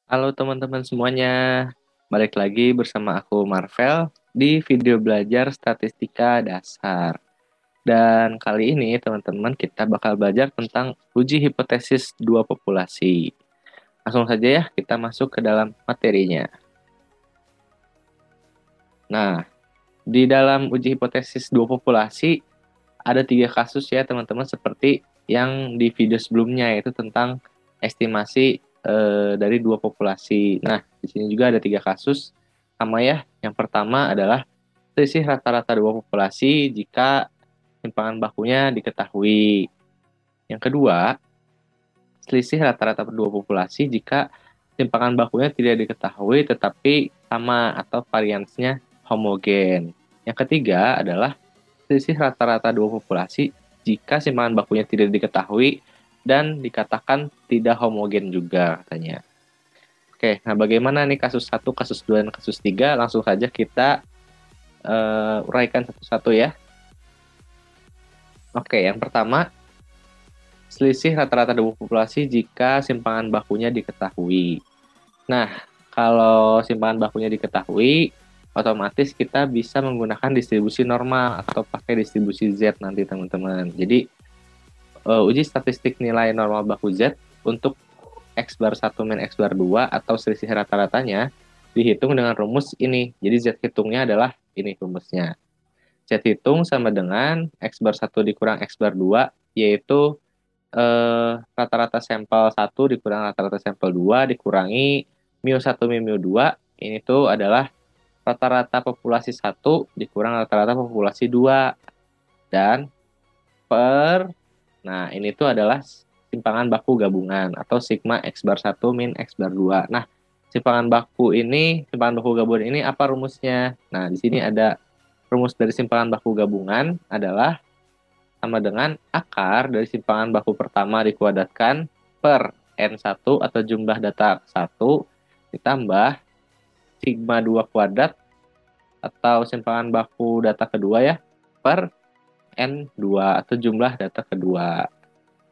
Halo teman-teman semuanya, balik lagi bersama aku Marvel di video belajar statistika dasar. Dan kali ini teman-teman kita bakal belajar tentang uji hipotesis dua populasi. Langsung saja ya kita masuk ke dalam materinya. Nah, di dalam uji hipotesis dua populasi ada tiga kasus ya teman-teman seperti yang di video sebelumnya yaitu tentang estimasi dari dua populasi. Nah, di sini juga ada tiga kasus sama ya. Yang pertama adalah selisih rata-rata dua populasi jika simpangan bakunya diketahui. Yang kedua, selisih rata-rata dua populasi jika simpangan bakunya tidak diketahui tetapi sama atau variansnya homogen. Yang ketiga adalah selisih rata-rata dua populasi jika simpangan bakunya tidak diketahui dan dikatakan tidak homogen juga katanya. Oke, nah bagaimana nih kasus 1, kasus 2, dan kasus 3? Langsung saja kita uraikan satu-satu ya. Oke, yang pertama, selisih rata-rata dua populasi jika simpangan bakunya diketahui. Nah, kalau simpangan bakunya diketahui, otomatis kita bisa menggunakan distribusi normal atau pakai distribusi Z nanti teman-teman. Jadi, uji statistik nilai normal baku Z untuk X bar 1 min X bar 2 atau selisih rata-ratanya dihitung dengan rumus ini. Jadi Z hitungnya adalah ini rumusnya. Z hitung sama dengan X bar 1 dikurang X bar 2, yaitu rata-rata sampel 1 dikurang rata-rata sampel 2 dikurangi mu 1 min mu 2. Ini tuh adalah rata-rata populasi 1 dikurang rata-rata populasi 2. Dan nah ini tuh adalah simpangan baku gabungan atau sigma X bar 1 min X bar 2. Nah, simpangan baku gabungan ini apa rumusnya? Nah, di sini ada rumus dari simpangan baku gabungan adalah sama dengan akar dari simpangan baku pertama dikuadratkan per N1 atau jumlah data 1 ditambah sigma 2 kuadrat atau simpangan baku data kedua ya per N2 atau jumlah data kedua.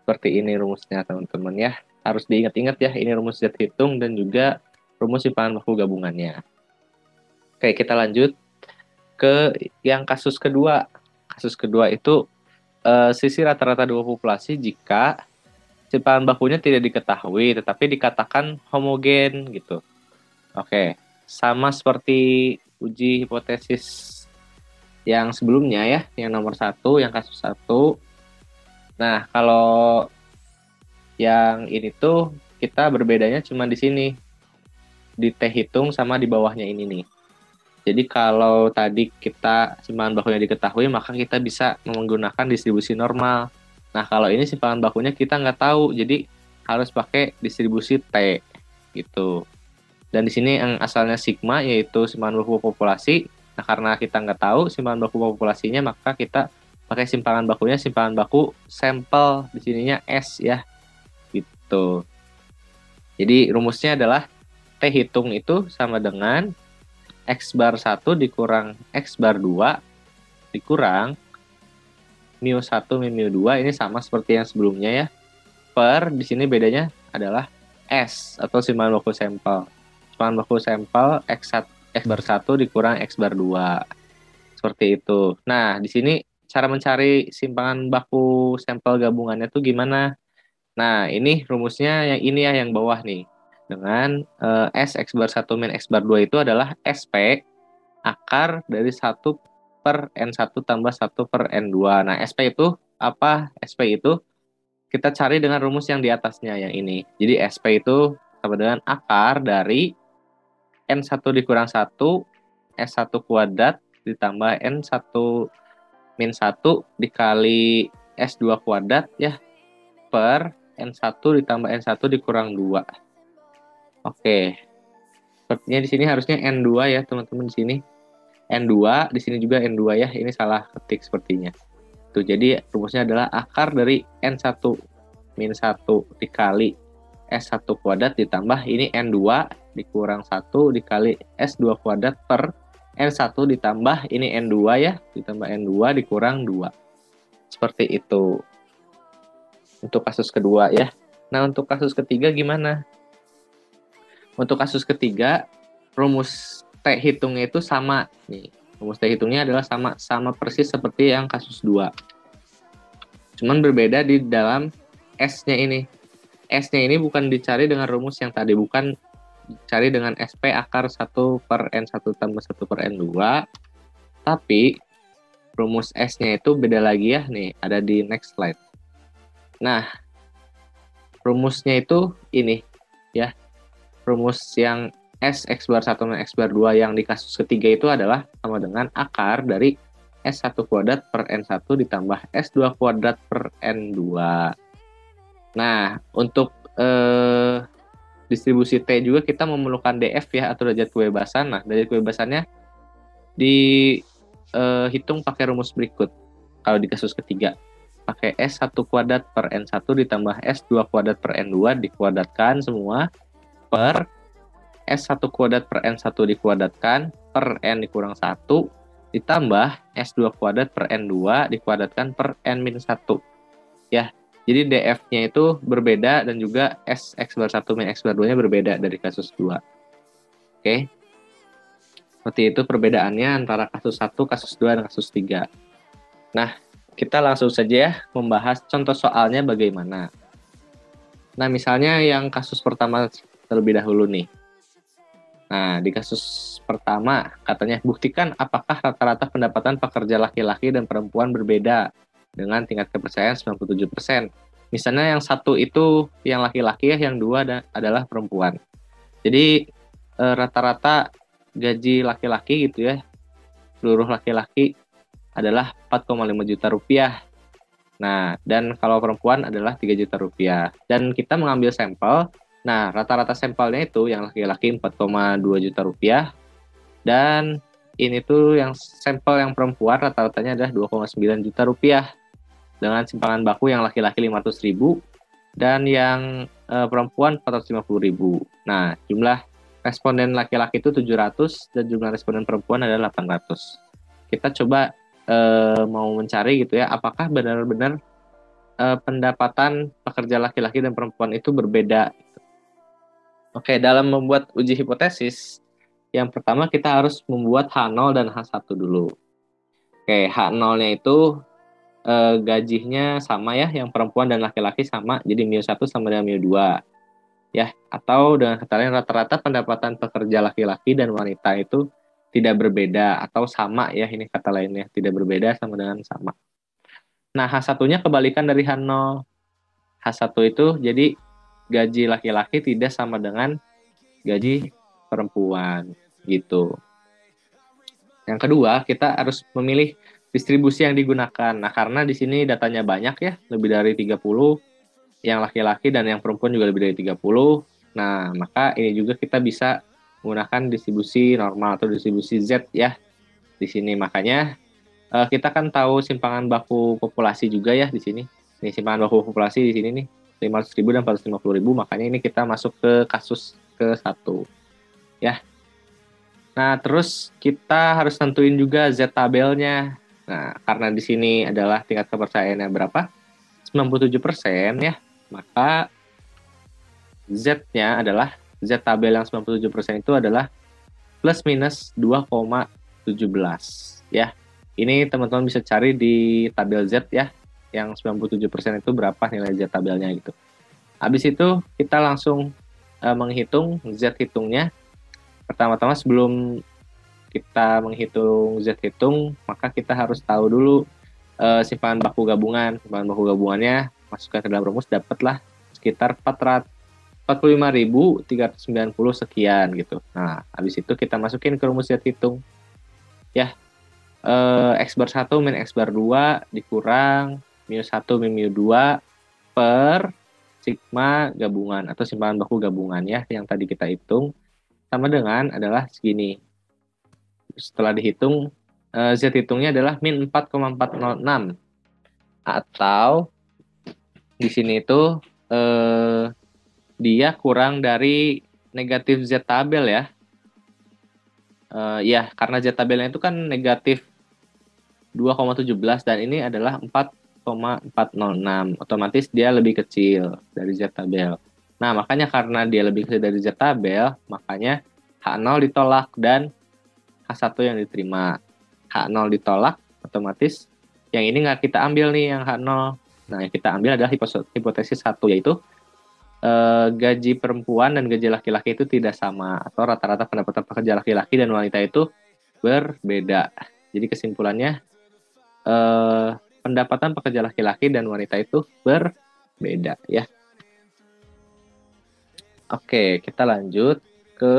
Seperti ini rumusnya teman-teman ya. Harus diingat-ingat ya, ini rumus Z hitung dan juga rumus simpangan baku gabungannya. Oke, kita lanjut ke yang kasus kedua. Kasus kedua itu sisi rata-rata dua populasi jika simpangan bakunya tidak diketahui tetapi dikatakan homogen gitu. Oke, sama seperti uji hipotesis yang sebelumnya ya, yang nomor 1, yang kasus 1. Nah, kalau yang ini tuh kita berbedanya cuma di sini, di T hitung sama di bawahnya ini nih. Jadi kalau tadi kita simpangan bakunya diketahui, maka kita bisa menggunakan distribusi normal. Nah, kalau ini simpangan bakunya kita nggak tahu, jadi harus pakai distribusi T gitu. Dan di sini yang asalnya sigma yaitu simpangan baku populasi. Nah, karena kita nggak tahu simpangan baku populasinya, maka kita pakai simpangan bakunya simpangan baku sampel, di sininya S ya gitu. Jadi rumusnya adalah T hitung itu sama dengan X bar 1 dikurang X bar 2 dikurang mu 1 min mu 2, ini sama seperti yang sebelumnya ya. Per di sini bedanya adalah S atau simpangan baku sampel. Simpangan baku sampel X bar 1 dikurang X bar 2. Seperti itu. Nah, di sini cara mencari simpangan baku sampel gabungannya tuh gimana? Nah, ini rumusnya yang ini ya, yang bawah nih. Dengan S X bar 1 min X bar 2 itu adalah SP akar dari 1 per N1 tambah 1 per N2. Nah, SP itu apa? SP itu kita cari dengan rumus yang di atasnya, yang ini. Jadi, SP itu sama dengan akar dari N1 dikurang 1, S1 kuadrat ditambah N1 min 1 dikali S2 kuadrat ya, per N1 ditambah N1 dikurang 2. Oke. Sepertinya di sini harusnya N2 ya, teman-teman di sini. N2, di sini juga N2 ya. Ini salah ketik sepertinya. Tuh, jadi rumusnya adalah akar dari N1 min 1 dikali S1 kuadrat ditambah ini N2 dikurang 1 dikali S2 kuadrat per N1 ditambah ini N2 ya, ditambah N2 dikurang 2. Seperti itu. Untuk kasus kedua ya. Nah, untuk kasus ketiga gimana? Untuk kasus ketiga, rumus T hitungnya itu sama nih. Rumus T hitungnya adalah sama persis seperti yang kasus 2. Cuman berbeda di dalam S-nya ini. S-nya ini bukan dicari dengan rumus yang tadi, bukan dicari dengan SP akar 1 per N1 tambah 1 per N2, tapi rumus S-nya itu beda lagi ya, nih ada di next slide. Nah, rumusnya itu ini ya, rumus yang S X bar 1 dan X bar 2 yang di kasus ketiga itu adalah sama dengan akar dari S1 kuadrat per N1 ditambah S2 kuadrat per N2. Nah, untuk distribusi T juga kita memerlukan DF ya, atau derajat kebebasan. Nah, derajat kebebasannya dihitung pakai rumus berikut. Kalau di kasus ketiga, pakai S1 kuadrat per N1 ditambah S2 kuadrat per N2 dikuadratkan semua per S1 kuadrat per N1 dikuadratkan per N dikurang 1 ditambah S2 kuadrat per N2 dikuadratkan per N-1. Ya, jadi DF-nya itu berbeda dan juga S X bar 1 min X bar 2-nya berbeda dari kasus 2. Oke. Seperti itu perbedaannya antara kasus 1, kasus 2, dan kasus 3. Nah, kita langsung saja ya membahas contoh soalnya bagaimana. Nah, misalnya yang kasus pertama terlebih dahulu nih. Nah, di kasus pertama katanya buktikan apakah rata-rata pendapatan pekerja laki-laki dan perempuan berbeda dengan tingkat kepercayaan 97%. Misalnya yang satu itu yang laki-laki ya, yang dua adalah perempuan. Jadi rata-rata gaji laki-laki gitu ya, seluruh laki-laki adalah 4,5 juta rupiah. Nah, dan kalau perempuan adalah 3 juta rupiah. Dan kita mengambil sampel. Nah, rata-rata sampelnya itu yang laki-laki 4,2 juta rupiah. Dan ini tuh yang sampel yang perempuan rata-ratanya adalah 2,9 juta rupiah. Dengan simpangan baku yang laki-laki 500.000 dan yang perempuan 450.000. Nah, jumlah responden laki-laki itu 700 dan jumlah responden perempuan adalah 800. Kita coba mau mencari gitu ya, apakah benar-benar pendapatan pekerja laki-laki dan perempuan itu berbeda. Oke, dalam membuat uji hipotesis, yang pertama kita harus membuat H0 dan H1 dulu. Oke, H0-nya itu gajinya sama ya, yang perempuan dan laki-laki sama, jadi mu 1 sama dengan mu 2. Ya, atau dengan kata lain rata-rata pendapatan pekerja laki-laki dan wanita itu tidak berbeda atau sama ya, ini kata lainnya, tidak berbeda sama dengan sama. Nah, H1-nya kebalikan dari H0. H1 itu jadi gaji laki-laki tidak sama dengan gaji perempuan gitu. Yang kedua, kita harus memilih distribusi yang digunakan. Nah, karena di sini datanya banyak ya, lebih dari 30 yang laki-laki dan yang perempuan juga lebih dari 30. Nah, maka ini juga kita bisa menggunakan distribusi normal atau distribusi Z ya di sini. Makanya kita kan tahu simpangan baku populasi juga ya di sini. Ini simpangan baku populasi di sini nih 500.000 dan 450.000, makanya ini kita masuk ke kasus ke-1 ya. Nah, terus kita harus tentuin juga Z tabelnya. Nah, karena di sini adalah tingkat kepercayaannya berapa? 97% ya. Maka Z-nya adalah Z tabel yang 97% itu adalah plus minus 2,17 ya. Ini teman-teman bisa cari di tabel Z ya, yang 97% itu berapa nilai Z tabelnya gitu. Habis itu kita langsung menghitung Z hitungnya. Pertama-tama sebelum kita menghitung Z hitung, maka kita harus tahu dulu simpangan baku gabungan. Simpangan baku gabungannya masukkan ke dalam rumus, dapatlah sekitar 45.390 sekian gitu. Nah, habis itu kita masukin ke rumus Z hitung. Ya, X bar 1 min X bar 2 dikurang mu 1 min mu 2 per sigma gabungan atau simpangan baku gabungan ya, yang tadi kita hitung sama dengan adalah segini. Setelah dihitung, Z hitungnya adalah min 4,406 atau di sini itu dia kurang dari negatif Z tabel ya. Ya, karena Z tabelnya itu kan negatif 2,17 dan ini adalah 4,406. Otomatis dia lebih kecil dari Z tabel. Nah, makanya karena dia lebih kecil dari Z tabel, makanya H0 ditolak dan H1 yang diterima. H0 ditolak, otomatis yang ini nggak kita ambil nih, yang H0. Nah, yang kita ambil adalah hipotesis 1, yaitu gaji perempuan dan gaji laki-laki itu tidak sama, atau rata-rata pendapatan pekerja laki-laki dan wanita itu berbeda. Jadi kesimpulannya, pendapatan pekerja laki-laki dan wanita itu berbeda ya. Oke, kita lanjut ke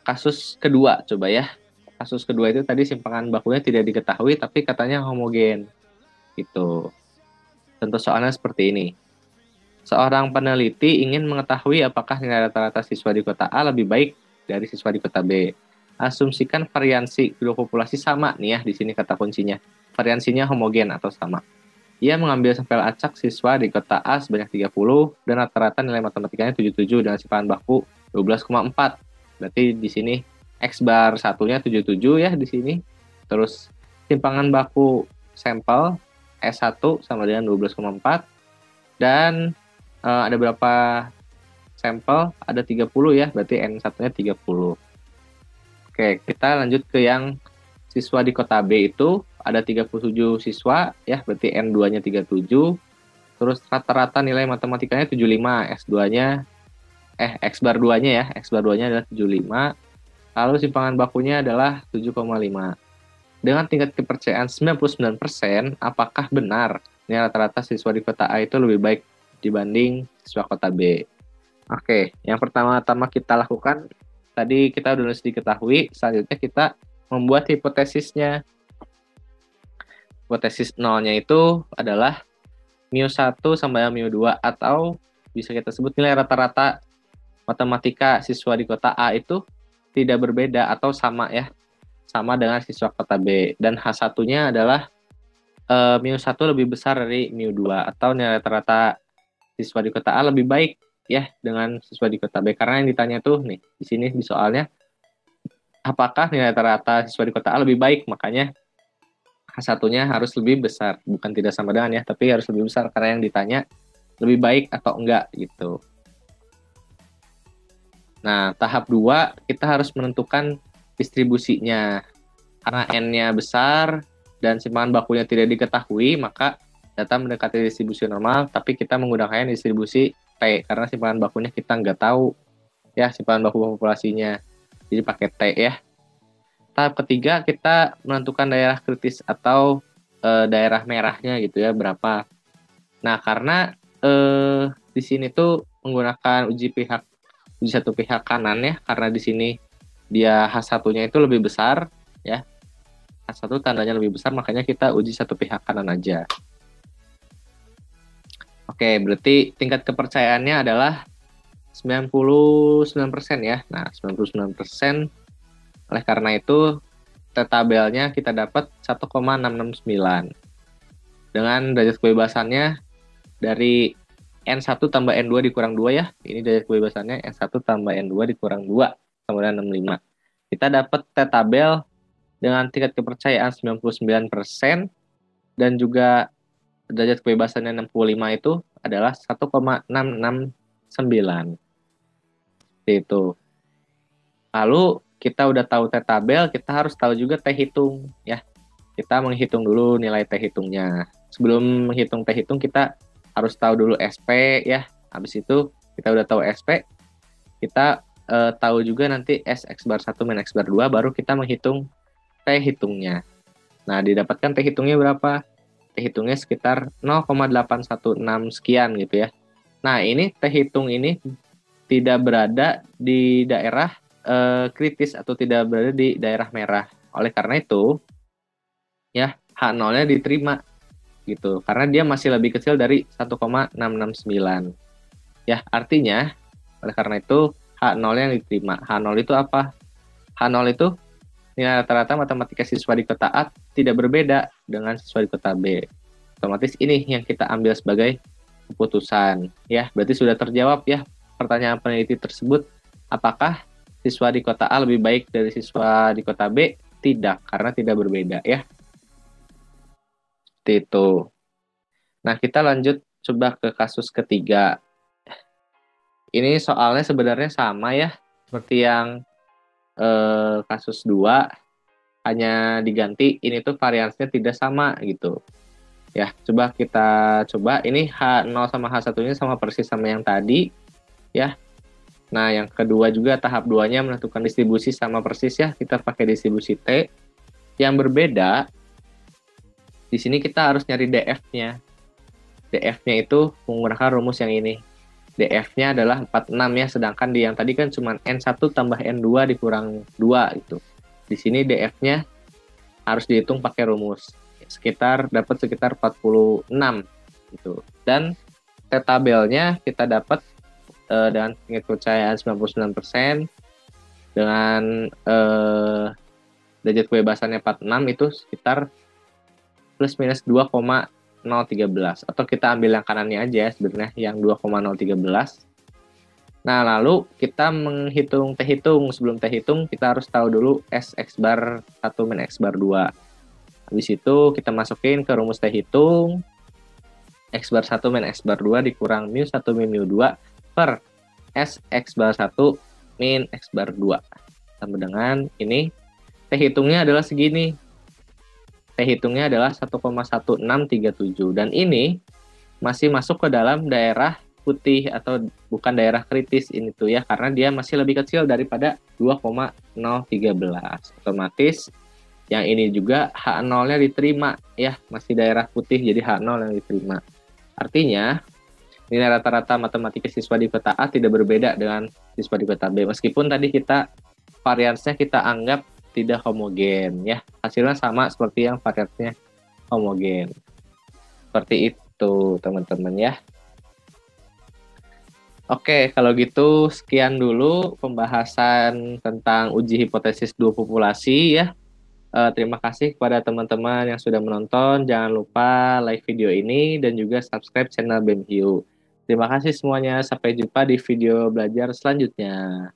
kasus kedua coba ya. Kasus kedua itu tadi simpangan bakunya tidak diketahui tapi katanya homogen. Gitu. Tentu soalnya seperti ini. Seorang peneliti ingin mengetahui apakah nilai rata-rata siswa di kota A lebih baik dari siswa di kota B. Asumsikan variansi kedua populasi sama nih ya, di sini kata kuncinya. Variansinya homogen atau sama. Ia mengambil sampel acak siswa di kota A sebanyak 30 dan rata-rata nilai matematikanya 77 dengan simpangan baku 12,4. Berarti di sini X bar satunya 77 ya di sini. Terus simpangan baku sampel S1 sama dengan 12,4 dan ada berapa sampel? Ada 30 ya, berarti N1-nya 30. Oke, kita lanjut ke yang siswa di kota B itu ada 37 siswa ya, berarti N2-nya 37. Terus rata-rata nilai matematikanya 75, X2-nya X bar 2-nya ya, X bar 2-nya adalah 75. Lalu simpangan bakunya adalah 7,5. Dengan tingkat kepercayaan 99%, apakah benar nilai rata-rata siswa di kota A itu lebih baik dibanding siswa kota B? Oke, yang pertama-tama kita lakukan, tadi kita udah diketahui, selanjutnya kita membuat hipotesisnya. Hipotesis nolnya itu adalah mu1 sama mu2, atau bisa kita sebut nilai rata-rata matematika siswa di kota A itu tidak berbeda atau sama ya, sama dengan siswa kota B. Dan H1-nya adalah mu1 lebih besar dari mu2, atau nilai rata-rata siswa di kota A lebih baik ya dengan siswa di kota B. Karena yang ditanya tuh nih di sini di soalnya, apakah nilai rata-rata siswa di kota A lebih baik, makanya H1-nya harus lebih besar, bukan tidak sama dengan ya, tapi harus lebih besar karena yang ditanya lebih baik atau enggak gitu. Nah, tahap 2 kita harus menentukan distribusinya. Karena N-nya besar dan simpangan bakunya tidak diketahui, maka data mendekati distribusi normal, tapi kita menggunakan distribusi T, karena simpangan bakunya kita nggak tahu ya simpangan baku populasinya. Jadi pakai T ya. Tahap ketiga kita menentukan daerah kritis atau daerah merahnya gitu ya, berapa. Nah, karena di sini tuh menggunakan uji satu pihak kanan ya, karena di sini dia H1-nya itu lebih besar ya. H1 tandanya lebih besar, makanya kita uji satu pihak kanan aja. Oke, berarti tingkat kepercayaannya adalah 99% ya. Nah, 99%. Oleh karena itu, T-tabelnya kita dapat 1,669. Dengan derajat kebebasannya dari N1 tambah N2 dikurang 2 ya. Ini derajat kebebasannya N1 tambah N2 dikurang 2 sama dengan 65. Kita dapat T-tabel dengan tingkat kepercayaan 99% dan juga derajat kebebasannya 65 itu adalah 1,669. Itu. Lalu kita udah tahu T-tabel, kita harus tahu juga T-hitung ya. Kita menghitung dulu nilai T-hitungnya. Sebelum menghitung T-hitung kita harus tahu dulu SP ya. Habis itu kita udah tahu SP, kita tahu juga nanti S X bar 1 min X bar 2, baru kita menghitung T-hitungnya. Nah, didapatkan T-hitungnya berapa? T-hitungnya sekitar 0,816 sekian gitu ya. Nah, ini T-hitung ini tidak berada di daerah kritis atau tidak berada di daerah merah. Oleh karena itu, ya H0-nya diterima gitu. Karena dia masih lebih kecil dari 1,669. Ya, artinya oleh karena itu H0-nya yang diterima. H0 itu apa? H0 itu nilai rata-rata matematika siswa di kota A tidak berbeda dengan siswa di kota B. Otomatis ini yang kita ambil sebagai keputusan. Ya, berarti sudah terjawab ya pertanyaan peneliti tersebut. Apakah siswa di kota A lebih baik dari siswa di kota B? Tidak, karena tidak berbeda ya. Seperti itu. Nah, kita lanjut coba ke kasus ketiga. Ini soalnya sebenarnya sama ya, seperti yang kasus 2, hanya diganti ini tuh variansnya tidak sama gitu. Ya, coba kita coba. Ini H0 sama H1-nya sama persis sama yang tadi ya. Nah, yang kedua juga tahap 2-nya menentukan distribusi sama persis ya. Kita pakai distribusi T. Yang berbeda, di sini kita harus nyari DF-nya. DF-nya itu menggunakan rumus yang ini. DF-nya adalah 46 ya, sedangkan di yang tadi kan cuma N1 tambah N2 dikurang 2 gitu. Di sini DF-nya harus dihitung pakai rumus. Dapat sekitar 46 gitu. Dan T-tabelnya kita dapat dengan tingkat kepercayaan 99% dengan derajat kebebasannya 46 itu sekitar plus minus 2,013, atau kita ambil yang kanannya aja sebenarnya yang 2,013. Nah, lalu kita menghitung T hitung. Sebelum T hitung kita harus tahu dulu S X bar 1 min X bar 2. Habis itu kita masukin ke rumus T hitung. X bar 1 min X bar 2 dikurang mu 1 min mu 2 per S X bar 1 min X bar 2. Sama dengan ini, T hitungnya adalah segini. T hitungnya adalah 1,1637. Dan ini masih masuk ke dalam daerah putih atau bukan daerah kritis ini tuh ya, karena dia masih lebih kecil daripada 2,013. Otomatis yang ini juga H0-nya diterima ya, masih daerah putih jadi H0 yang diterima. Artinya nilai rata-rata matematika siswa di kota A tidak berbeda dengan siswa di kota B, meskipun tadi kita variansnya kita anggap tidak homogen ya, hasilnya sama seperti yang variansnya homogen. Seperti itu teman-teman ya. Oke, kalau gitu sekian dulu pembahasan tentang uji hipotesis dua populasi ya. Terima kasih kepada teman-teman yang sudah menonton. Jangan lupa like video ini dan juga subscribe channel BEM Hiu. Terima kasih semuanya. Sampai jumpa di video belajar selanjutnya.